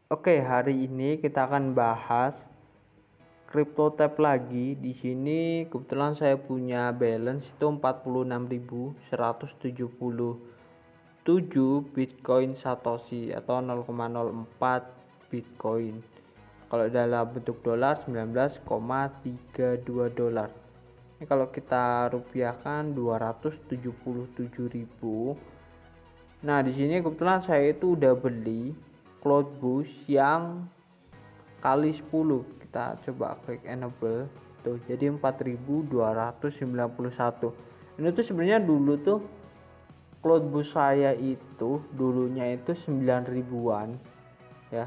Oke, hari ini kita akan bahas CryptoTab lagi. Di sini kebetulan saya punya balance itu 46.177 Bitcoin Satoshi atau 0,04 Bitcoin. Kalau dalam bentuk dolar 19,32 dolar. Ini kalau kita rupiahkan 277.000. Nah, di sini kebetulan saya itu udah beli Cloud Boost yang kali 10. Kita coba klik enable tuh, jadi 4291. Ini tuh sebenarnya dulu tuh Cloud Boost saya itu dulunya itu 9 ribuan ya.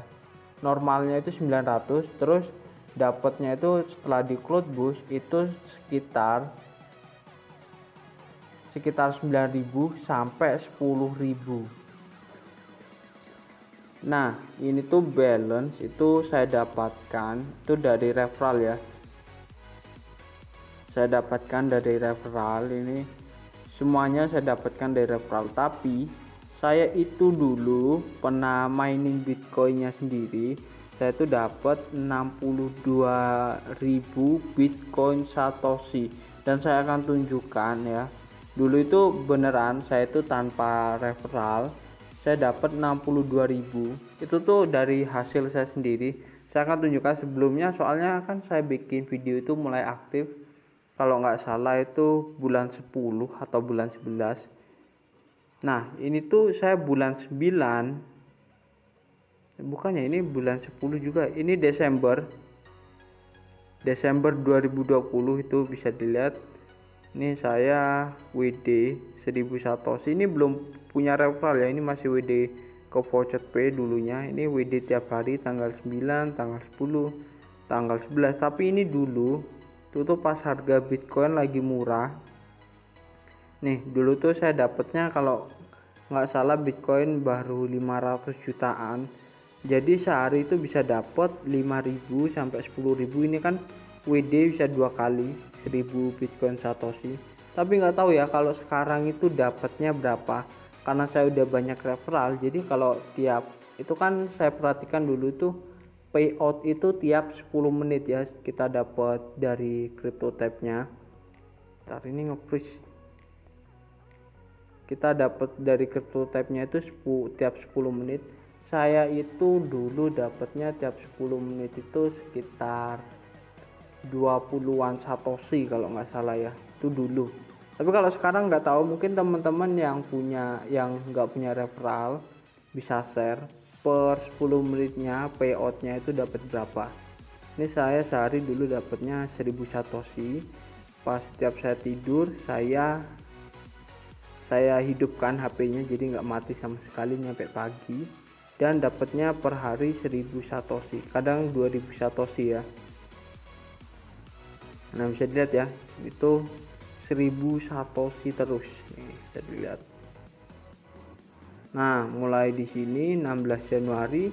Normalnya itu 900, terus dapatnya itu setelah di Cloud Boost itu sekitar 9.000 sampai 10.000. Nah, ini tuh balance itu saya dapatkan itu dari referral ya. Saya dapatkan dari referral ini. Semuanya saya dapatkan dari referral, tapi saya itu dulu pernah mining Bitcoinnya sendiri. Saya tuh dapat 62.000 Bitcoin Satoshi, dan saya akan tunjukkan ya. Dulu itu beneran saya itu tanpa referral saya dapat 62.000. Itu tuh dari hasil saya sendiri. Saya akan tunjukkan sebelumnya, soalnya kan saya bikin video itu mulai aktif kalau nggak salah itu bulan 10 atau bulan 11. Nah, ini tuh saya bulan 9. Bukannya ini bulan 10 juga. Ini Desember 2020 itu bisa dilihat. Ini saya WD 1000 Satoshi. Ini belum punya referral ya. Ini masih WD ke voucher pay dulunya. Ini WD tiap hari tanggal 9, tanggal 10, tanggal 11. Tapi ini dulu tuh pas harga Bitcoin lagi murah. Nih, dulu tuh saya dapatnya kalau nggak salah Bitcoin baru 500 jutaan. Jadi sehari itu bisa dapat 5.000 sampai 10.000. Ini kan WD bisa 2 kali 1000 Bitcoin Satoshi. Tapi nggak tahu ya kalau sekarang itu dapatnya berapa. Karena saya udah banyak referral, jadi kalau tiap itu kan saya perhatikan dulu tuh payout itu tiap 10 menit ya kita dapat dari CryptoTab-nya. Ntar ini nge-freeze. Kita dapat dari CryptoTab-nya itu tiap 10 menit. Saya itu dulu dapatnya tiap 10 menit itu sekitar 20-an Satoshi kalau nggak salah ya. Itu dulu. Tapi kalau sekarang nggak tahu, mungkin teman-teman yang nggak punya referral bisa share per 10 menitnya payoutnya itu dapat berapa. Ini saya sehari dulu dapatnya 1000 Satoshi. Pas setiap saya tidur saya hidupkan HP-nya jadi nggak mati sama sekali nyampe pagi, dan dapatnya per hari 1000 Satoshi, kadang 2000 Satoshi ya. Nah, bisa dilihat ya, itu 1000 Satoshi terus nih, bisa dilihat. Nah, mulai di sini 16 Januari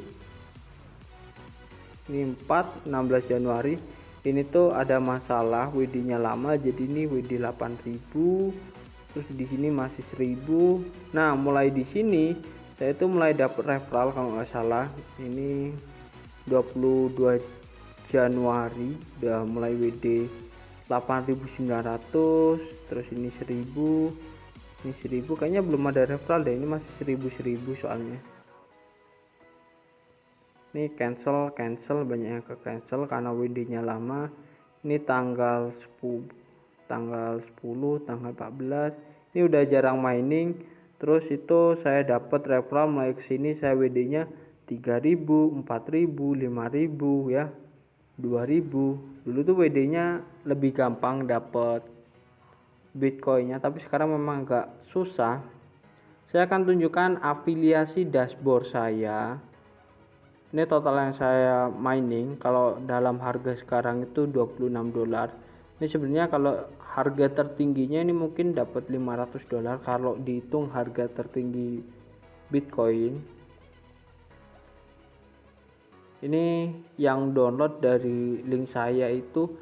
ini 16 Januari ini tuh ada masalah WD-nya lama, jadi ini WD 8.000, terus di sini masih 1000. Nah, mulai di sini saya tuh mulai dapat referral kalau nggak salah ini 22 Januari udah mulai WD 8.900, terus ini 1000, ini 1000. Kayaknya belum ada referral deh, ini masih 1000 soalnya. Ini cancel banyak yang ke cancel karena WD-nya lama. Ini tanggal 10, tanggal 14. Ini udah jarang mining. Terus itu saya dapat referral mulai kesini saya WD-nya 3.000, 4.000, 5.000 ya, 2.000. Dulu tuh WD-nya lebih gampang dapat Bitcoinnya, tapi sekarang memang agak susah. Saya akan tunjukkan afiliasi dashboard saya. Ini total yang saya mining kalau dalam harga sekarang itu 26 dolar. Ini sebenarnya kalau harga tertingginya ini mungkin dapat 500 dolar kalau dihitung harga tertinggi Bitcoin. Ini yang download dari link saya itu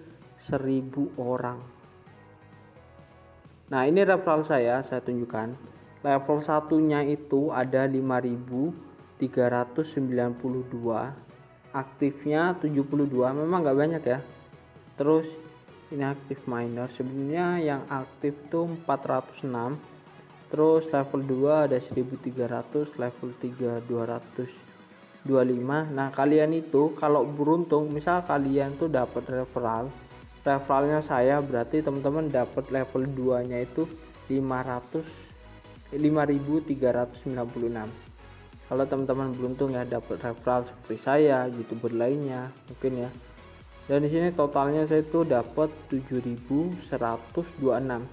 1000 orang. Nah, ini referral saya tunjukkan. Level satunya itu ada 5000, 392, aktifnya 72, memang nggak banyak ya. Terus ini aktif miner, sebenarnya yang aktif tuh 406. Terus level 2 ada 1300, level 3 225. Nah kalian itu kalau beruntung, misal kalian tuh dapat referralnya saya, berarti teman-teman dapat level 2 nya itu 5396. Kalau teman-teman beruntung ya dapat referral seperti saya, YouTuber lainnya mungkin ya. Dan di sini totalnya saya itu dapat 7126.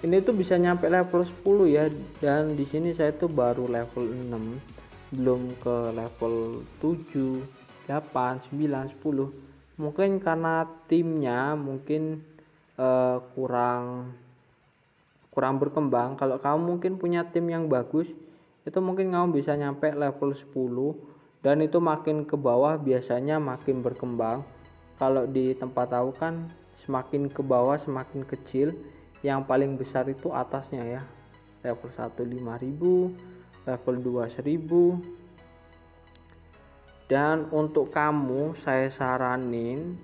Ini tuh bisa nyampe level 10 ya, dan di sini saya tuh baru level 6, belum ke level 7, 8, 9, 10. Mungkin karena timnya mungkin kurang berkembang. Kalau kamu mungkin punya tim yang bagus, itu mungkin kamu bisa nyampe level 10, dan itu makin ke bawah biasanya makin berkembang. Kalau di tempat tahu kan semakin ke bawah semakin kecil, yang paling besar itu atasnya ya. Level 1 5000, level 2 1000. Dan untuk kamu saya saranin,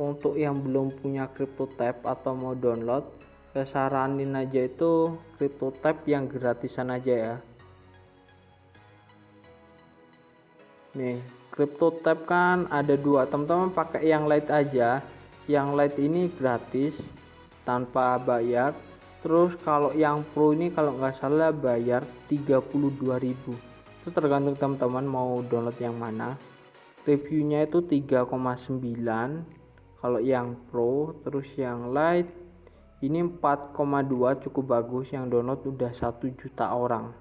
untuk yang belum punya CryptoTab atau mau download, saya saranin aja itu CryptoTab yang gratisan aja ya. Nih CryptoTab kan ada dua, teman-teman pakai yang Lite aja. Yang Lite ini gratis tanpa bayar. Terus kalau yang Pro ini kalau nggak salah bayar 32.000. Itu tergantung teman-teman mau download yang mana. Reviewnya itu 3,9 kalau yang Pro. Terus yang Lite ini 4,2, cukup bagus, yang download udah 1 juta orang.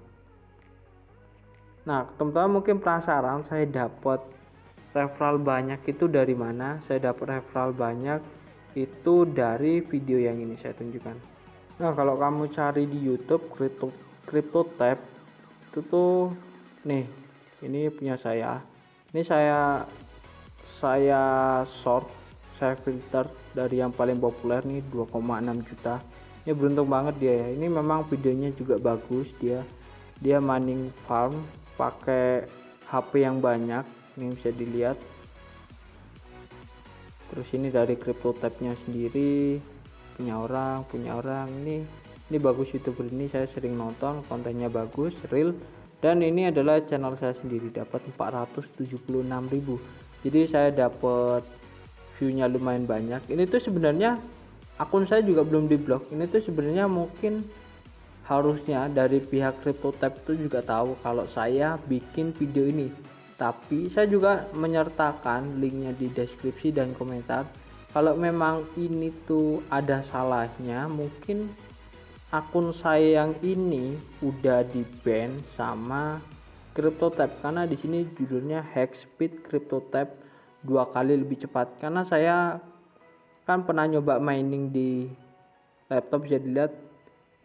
Nah teman-teman mungkin penasaran saya dapat referral banyak itu dari mana. Saya dapat referral banyak itu dari video yang ini saya tunjukkan. Nah kalau kamu cari di YouTube CryptoTab itu tuh nih, ini punya saya. Ini saya sort, saya filter dari yang paling populer nih 2,6 juta. Ini beruntung banget dia ya. Ini memang videonya juga bagus, dia mining farm pakai HP yang banyak, ini bisa dilihat. Terus ini dari CryptoTab-nya sendiri, punya orang ini bagus. YouTuber ini saya sering nonton, kontennya bagus, real. Dan ini adalah channel saya sendiri, dapat 476.000. Jadi saya dapat view-nya lumayan banyak. Ini tuh sebenarnya akun saya juga belum diblok. Ini tuh sebenarnya mungkin harusnya dari pihak CryptoTab itu juga tahu kalau saya bikin video ini, tapi saya juga menyertakan linknya di deskripsi dan komentar. Kalau memang ini tuh ada salahnya, mungkin akun saya yang ini udah di ban sama CryptoTab, karena di sini judulnya hack speed CryptoTab 2 kali lebih cepat. Karena saya kan pernah nyoba mining di laptop, bisa dilihat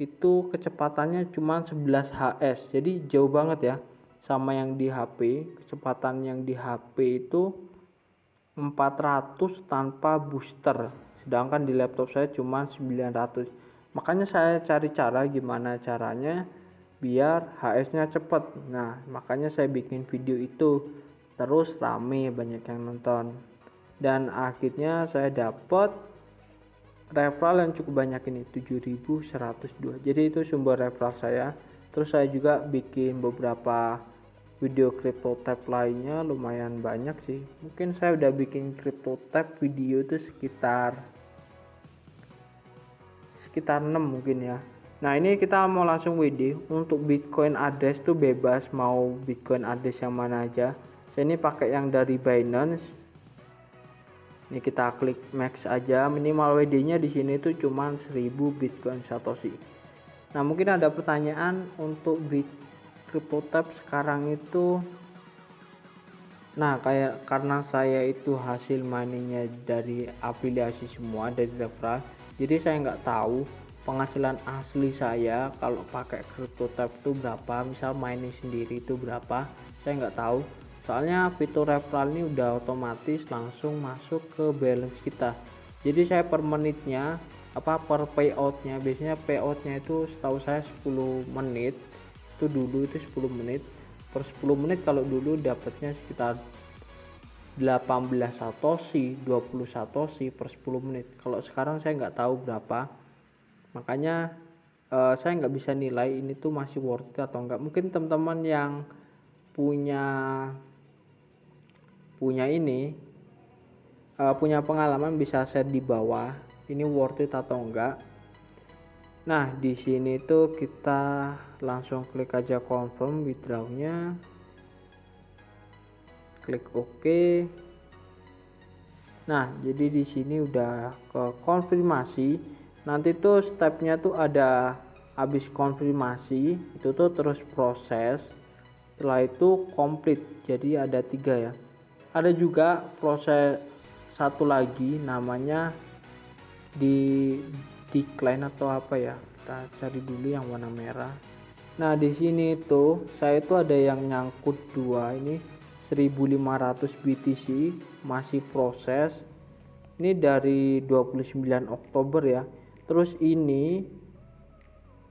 itu kecepatannya cuma 11 HS, jadi jauh banget ya sama yang di HP. Kecepatan yang di HP itu 400 tanpa booster, sedangkan di laptop saya cuma 900. Makanya saya cari cara gimana caranya biar HS nya cepet. Nah makanya saya bikin video itu, terus rame, banyak yang nonton, dan akhirnya saya dapat referral yang cukup banyak ini, 7102. Jadi itu sumber referral saya. Terus saya juga bikin beberapa video CryptoTab lainnya, lumayan banyak sih. Mungkin saya udah bikin CryptoTab video itu sekitar 6 mungkin ya. Nah ini kita mau langsung WD. Untuk Bitcoin address tuh bebas, mau Bitcoin address yang mana aja. Saya ini pakai yang dari Binance. Ini kita klik max aja, minimal WD nya di sini tuh cuman 1000 Bitcoin Satoshi. Nah mungkin ada pertanyaan untuk CryptoTab sekarang itu. Nah karena saya itu hasil miningnya dari afiliasi semua, dari referral, jadi saya nggak tahu penghasilan asli saya kalau pakai CryptoTab itu berapa, misal mining sendiri itu berapa, saya nggak tahu. Soalnya fitur referral ini udah otomatis langsung masuk ke balance kita. Jadi saya per menitnya per payoutnya, biasanya payoutnya itu setahu saya 10 menit, itu dulu itu 10 menit. per 10 menit. Kalau dulu dapatnya sekitar 18 satoshi, 20 satoshi per 10 menit. Kalau sekarang saya nggak tahu berapa, makanya saya nggak bisa nilai ini tuh masih worth it atau enggak. Mungkin teman-teman yang punya ini punya pengalaman bisa share di bawah ini worth it atau enggak. Nah, di sini tuh kita langsung klik aja confirm withdrawnya, klik OK. Nah, jadi di sini udah ke konfirmasi. Nanti tuh stepnya tuh ada, habis konfirmasi itu tuh terus proses, setelah itu complete. Jadi ada 3 ya. Ada juga proses satu lagi namanya di decline atau apa ya, kita cari dulu yang warna merah. Nah, di sini tuh saya itu ada yang nyangkut 2 ini 1500 BTC masih proses. Ini dari 29 Oktober ya. Terus ini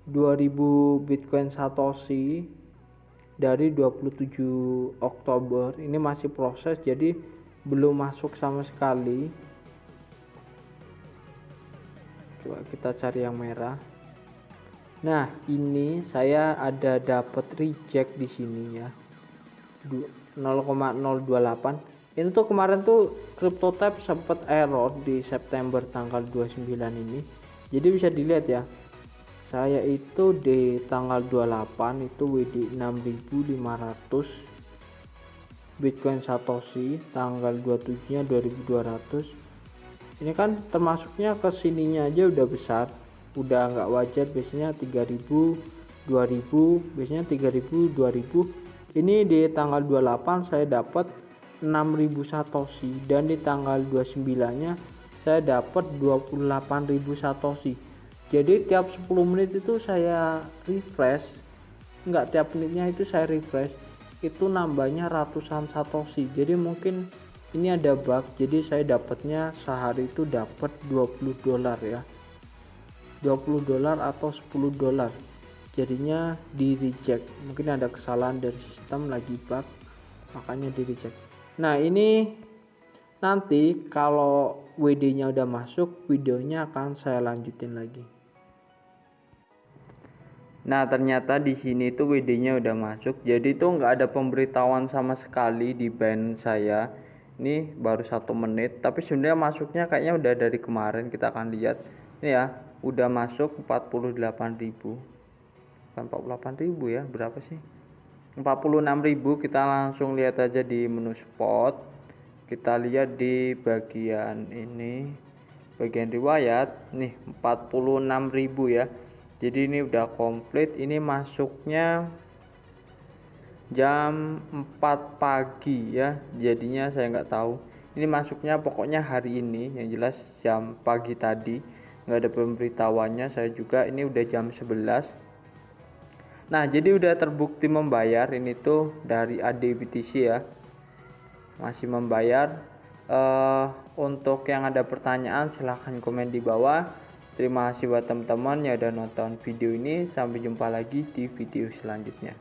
2000 Bitcoin Satoshi dari 27 Oktober ini masih proses, jadi belum masuk sama sekali. Coba kita cari yang merah. Nah, ini saya ada dapat reject di sini ya. 0,028. Ini tuh kemarin tuh CryptoTab sempat error di September tanggal 29 ini. Jadi bisa dilihat ya. Saya itu di tanggal 28 itu WD 6500 Bitcoin Satoshi, tanggal 27-nya 2200. Ini kan termasuknya ke sininya aja udah besar, udah nggak wajar. Biasanya 3000, 2000, biasanya 3000, 2000. Ini di tanggal 28 saya dapat 6000 satoshi, dan di tanggal 29-nya saya dapat 28000 satoshi. Jadi tiap 10 menit itu saya refresh, nggak tiap menitnya itu saya refresh, itu nambahnya ratusan satoshi. Jadi mungkin ini ada bug, jadi saya dapatnya sehari itu dapat 20 dolar ya, 20 dolar atau 10 dolar. Jadinya di reject, mungkin ada kesalahan dari sistem, lagi bug, makanya di reject. Nah, ini nanti kalau WD nya udah masuk, videonya akan saya lanjutin lagi. Nah, ternyata di sini tuh WD-nya udah masuk. Jadi tuh nggak ada pemberitahuan sama sekali di band saya. Ini baru 1 menit, tapi sebenarnya masuknya kayaknya udah dari kemarin. Kita akan lihat. Ini ya, udah masuk 48.000. Bukan 48.000 ya, berapa sih? 46.000. Kita langsung lihat aja di menu spot. Kita lihat di bagian ini, bagian riwayat. Nih, 46.000 ya. Jadi ini udah komplit. Ini masuknya jam 4 pagi ya. Jadinya saya nggak tahu. Ini masuknya pokoknya hari ini, yang jelas jam pagi tadi. Nggak ada pemberitahuannya. Saya juga ini udah jam 11. Nah, jadi udah terbukti membayar. Ini tuh dari ADBTC ya. Masih membayar. Untuk yang ada pertanyaan silahkan komen di bawah. Terima kasih buat teman-teman yang udah nonton video ini. Sampai jumpa lagi di video selanjutnya.